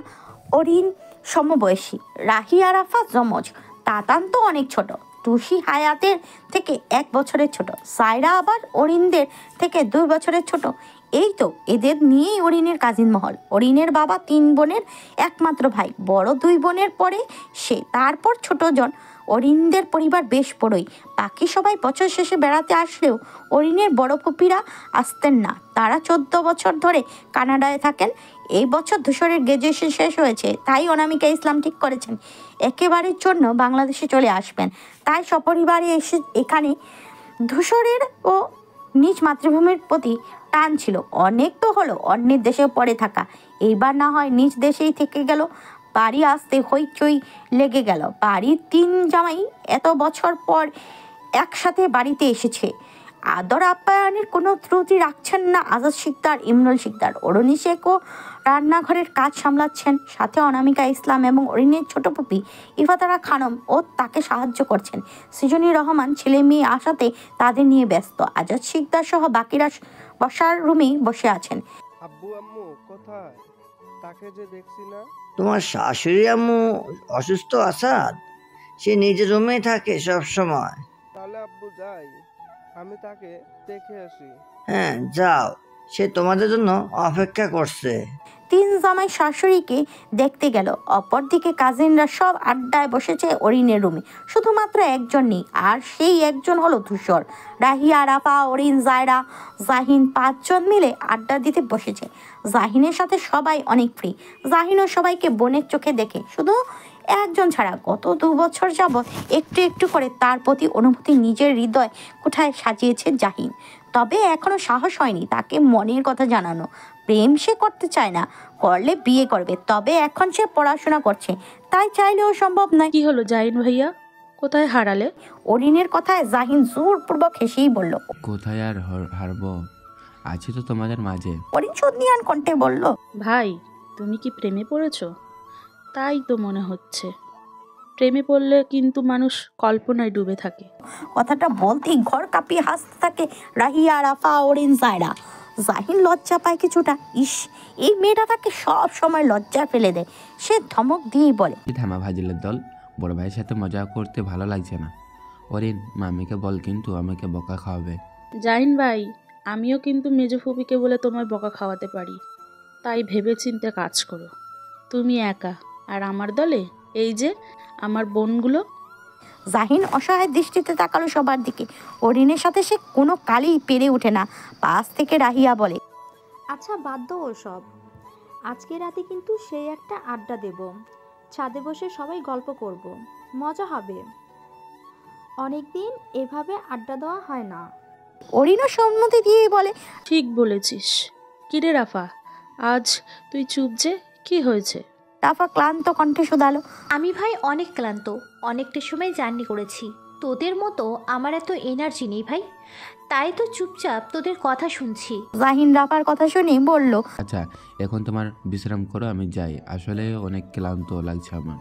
অরিন সমবয়সী। রাহিয়া রাফা যমজ। তাতান তো অনেক ছোট। টুসি হায়াতের থেকে 1 বছরের ছোট। সায়রা আবার অরিনদের থেকে 2 বছরের ছোট। এই তো এদের নিয়েই অরিনের কাজিন মহল। অরিনের বাবা 3 বোনের একমাত্র ভাই, বড় 2 বোনের পরে সে, তারপর ছোট জন। অরিনদের পরিবার বেশ বড়ই। বাকি সবাই বছর শেষে বেড়াতে আসলেও অরিনের বড় ফুপিরা আসতেন না। তারা 14 বছর ধরে কানাডায় থাকেন। এই বছর ধূসরের গ্র্যাজুয়েশন শেষ হয়েছে, তাই অনামিকা ইসলাম ঠিক করেছেন একেবারের জন্য বাংলাদেশে চলে আসবেন। তাই সপরিবারে এসে এখানে ধূসরের ও নিজ মাতৃভূমির প্রতি টান ছিল। অনেক তো হলো অন্যের দেশে পড়ে থাকা, এইবার না হয় নিজ দেশেই থেকে গেল। বাড়ি আসতে হইচই লেগে গেল। বাড়ির 3 জামাই এত বছর পর একসাথে বাড়িতে এসেছে। আদর আপ্যায়নের কোনো ত্রুটি রাখছেন না আজাদ শিকদার, ইমরুল শিকদার। অরুণী শেখও রান্নাঘরের কাজ সামলাচ্ছেন, সাথে অনামিকা ইসলাম এবং অরিনের ছোট পুপি ইফাতারা খানম ও তাকে সাহায্য করছেন। সৃজনী রহমান ছেলে মেয়ে আসাতে তাদের নিয়ে ব্যস্ত। আজাদ শিকদার সহ বাকিরা বসার রুমেই বসে আছেন। আব্বু আম্মু কোথায়? তাকে যে দেখছি না। তোমার শাশুড়ি আম্মু অসুস্থ আসাদ, সে নিজের রুমেই থাকে সব সময়। তাহলে আব্বু যাই, আমি তাকে দেখে আসি। হ্যাঁ যাও, সে তোমাদের জন্য অপেক্ষা করছে। 3 জামাই শাশুড়িকে দেখতে গেল। অপরদিকে কাজিনরা সব আড্ডায় বসেছে অরিনের রুমে। শুধুমাত্র একজন নেই, আর সেই একজন হলো ধূসর। রাহিয়া, রাফা, অরিন, জায়রা, জাহিন 5 জন মিলে আড্ডা দিতে বসেছে। জাহিনের সাথে সবাই অনেক ফ্রি। জাহিনও সবাইকে বোনের চোখে দেখে, শুধু একজন ছাড়া। গত 2 বছর যাবৎ একটু একটু করে তার প্রতি অনুভূতি নিজের হৃদয় কোঠায় সাজিয়েছে জাহিন। তবে এখনো সাহস হয়নি তাকে মনের কথা জানানো। প্রেম সে করতে চায় না, করলে বিয়ে করবে। তবে এখন সে পড়াশোনা করছে, তাই চাইলেও সম্ভব নয়। কি হলো জাহিন ভাইয়া, কোথায় হারালে? অরিনের কথায় জাহিন জোরপূর্বক হেসেই বলল, কোথায় আর হারবো, আছি তো তোমাদের মাঝে। অরিন সন্ধিয়ান কণ্ঠে বলল, ভাই তুমি কি প্রেমে পড়েছো? তাই তো মনে হচ্ছে। প্রেমে পড়লে কিন্তু মানুষ কল্পনায় ডুবে থাকে। কথাটা বলতেই ঘর কাঁপিয়ে হাসতে থাকে রাহিয়া, রাফা, অরিন, জায়রা। জাহিন লজ্জা পায় কিছুটা। ইস, এই মেয়েটা তাকে সব সময় লজ্জা ফেলে দেয়। সে ধমক দিয়েই বলে, থামা ভাজিলের দল, বড় ভাইয়ের সাথে মজা করতে ভালো লাগছে না। অরিন মামিকে বল কিন্তু আমাকে বকা খাওয়াবে। জাহিন ভাই, আমিও কিন্তু মেজো ফুপিকে বলে তোমায় বকা খাওয়াতে পারি, তাই ভেবে চিন্তে কাজ করো। তুমি একা, আর আমার দলে এই যে আমার বোনগুলো। জাহিন অসহায় দৃষ্টিতে তাকালো সবার দিকে। অরিনের সাথে সে কোনো কালই পেরে ওঠে না। পাশ থেকে রাহিয়া বলে, আচ্ছা বাদ দাও ওসব। আজকে রাতে কিন্তু সেই একটা আড্ডা দেব, ছাদে বসে সবাই গল্প করব, মজা হবে। অনেকদিন এভাবে আড্ডা দেওয়া হয় না। অরিনও সম্মতি দিয়ে বলে, ঠিক বলেছিস। কিরে রাফা, আজ তুই চুপ যে, কি হয়েছে? রাফা ক্লান্ত কণ্ঠে শুধালো, আমি ভাই অনেক ক্লান্ত, অনেকটা সময় জার্নি করেছি। তোদের মতো আমার এত এনার্জি নেই ভাই, তাই তো চুপচাপ তোদের কথা শুনছি। জাহিন রাফার কথা শুনে বলল, আচ্ছা এখন তোমার বিশ্রাম করো, আমি যাই, আসলে অনেক ক্লান্ত লাগছে আমার।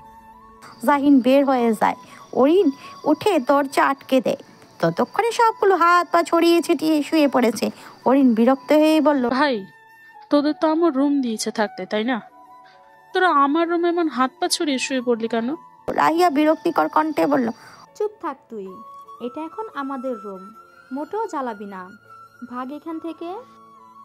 জাহিন বের হয়ে যায়। অরিন উঠে দরজা আটকে দেয়। ততক্ষণে সবগুলো হাত পা ছড়িয়ে ছিটিয়ে শুয়ে পড়েছে। অরিন বিরক্ত হয়ে বলল, ভাই তোদের তো আমার রুম দিয়েছে থাকতে, তাই না? তোরা আমার রুমে এমন হাত পা ছড়িয়ে শুয়ে পড়লি কেন? রাহিয়া বিরক্তিকর কণ্ঠে বলল, চুপ থাক তুই, এটা এখন আমাদের রুম, মোটেও জ্বালাবি না, ভাগ এখান থেকে।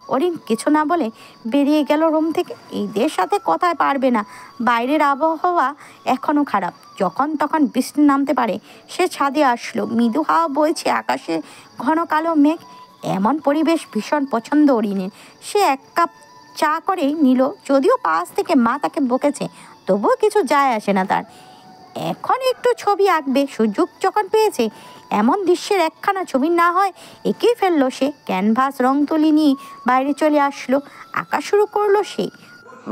অরিন কিছু না বলে বেরিয়ে গেল রুম থেকে। ঈদের সাথে কথায় পারবে না, বাইরের আবহাওয়া এখনো খারাপ, যখন তখন বৃষ্টি নামতে পারে। সে ছাদে আসলো। মৃদু হাওয়া বইছে, আকাশে ঘন কালো মেঘ। এমন পরিবেশ ভীষণ পছন্দ অরিনের। সে 1 কাপ চা করে নিল। যদিও পাশ থেকে মা তাকে বকেছে, তবুও কিছু যায় আসে না তার। এখন একটু ছবি আঁকবে, সুযোগ যখন পেয়েছে। এমন দৃশ্যের একখানা ছবি না হয় এঁকেই ফেললো সে। ক্যানভাস, রং তুলি নিয়ে বাইরে চলে আসলো। আঁকা শুরু করলো সে।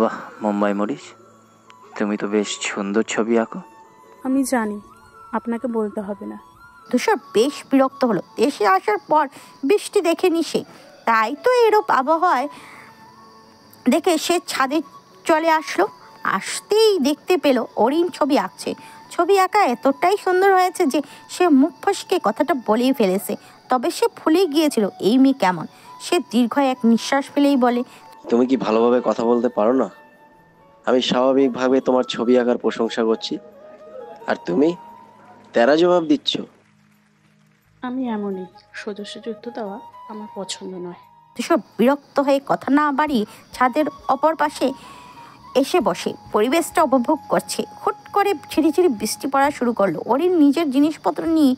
বাহ মুম্বাই মরিচ, তুমি তো বেশ সুন্দর ছবি আঁকো। আমি জানি, আপনাকে বলতে হবে না। ধূসর বেশ বিরক্ত হলো। দেশে আসার পর বৃষ্টি দেখেনি সে, তাই তো এরূপ আবহাওয়ায় দেখে সে ছাদে চলে আসলো। আসতেই দেখতে পেল অরিন ছবি আঁকছে। ছবি আঁকা এতটাই সুন্দর হয়েছে যে সে মুখ ফসকে কথাটা বলেই ফেলেছে। তবে সে ভুলে গিয়েছিল এই মেয়ে কেমন। সে দীর্ঘ এক নিঃশ্বাস ফেলেই বলে, তুমি কি ভালোভাবে কথা বলতে পারো না? আমি স্বাভাবিকভাবে তোমার ছবি আঁকার প্রশংসা করছি, আর তুমি তেরা জবাব দিচ্ছ। আমি এমনই, সোজা যুদ্ধ দেওয়া আমার পছন্দ নয়। ধূসর বিরক্ত হয়ে কথা না বাড়িয়ে ছাদের অপর পাশে এসে বসে পরিবেশটা উপভোগ করছে। হুট করে ঝিরিঝিরি বৃষ্টি পড়া শুরু করলো। অরিন নিজের জিনিসপত্র নিয়ে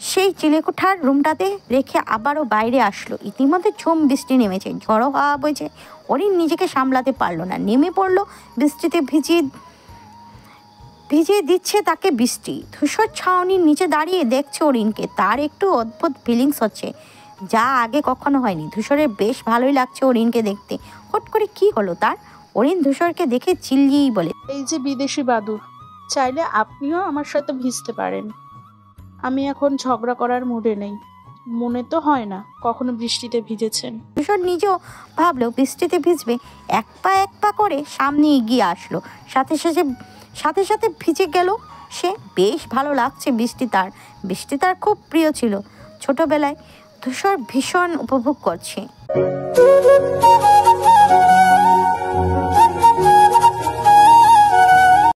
সেই চিলেকোঠার রুমটাতে রেখে আবারও বাইরে আসলো। ইতিমধ্যে ঝুম বৃষ্টি নেমেছে, ঝড়ো হাওয়া বইছে। অরিন নিজেকে সামলাতে পারলো না, নেমে পড়লো। বৃষ্টিতে ভিজিয়ে দিচ্ছে তাকে বৃষ্টি। ধূসর ছাউনির নিচে দাঁড়িয়ে দেখছে অরিনকে। তার একটু অদ্ভুত ফিলিংস হচ্ছে, যা আগে কখনো হয়নি। ধূসরের বেশ ভালোই লাগছে অরিনকে দেখতে। হট করে কি হলো তার? অরিন ধূসরকে দেখে চিল্লিয়েই বলে, এই যে বিদেশি বাদুর, চাইলে আপনিও আমার সাথে ভিজতে পারেন। আমি এখন ঝগড়া করার মুডে নেই। মনে তো হয় না কখনো বৃষ্টিতে ভিজেছেন। ধূসর নিজেও ভাবলো বৃষ্টিতে ভিজবে। এক পা করে সামনে এগিয়ে আসলো। সাথে সাথে ভিজে গেল সে। বেশ ভালো লাগছে বৃষ্টি তার খুব প্রিয় ছিল ছোটবেলায়। ধূসর ভীষণ উপভোগ করছে।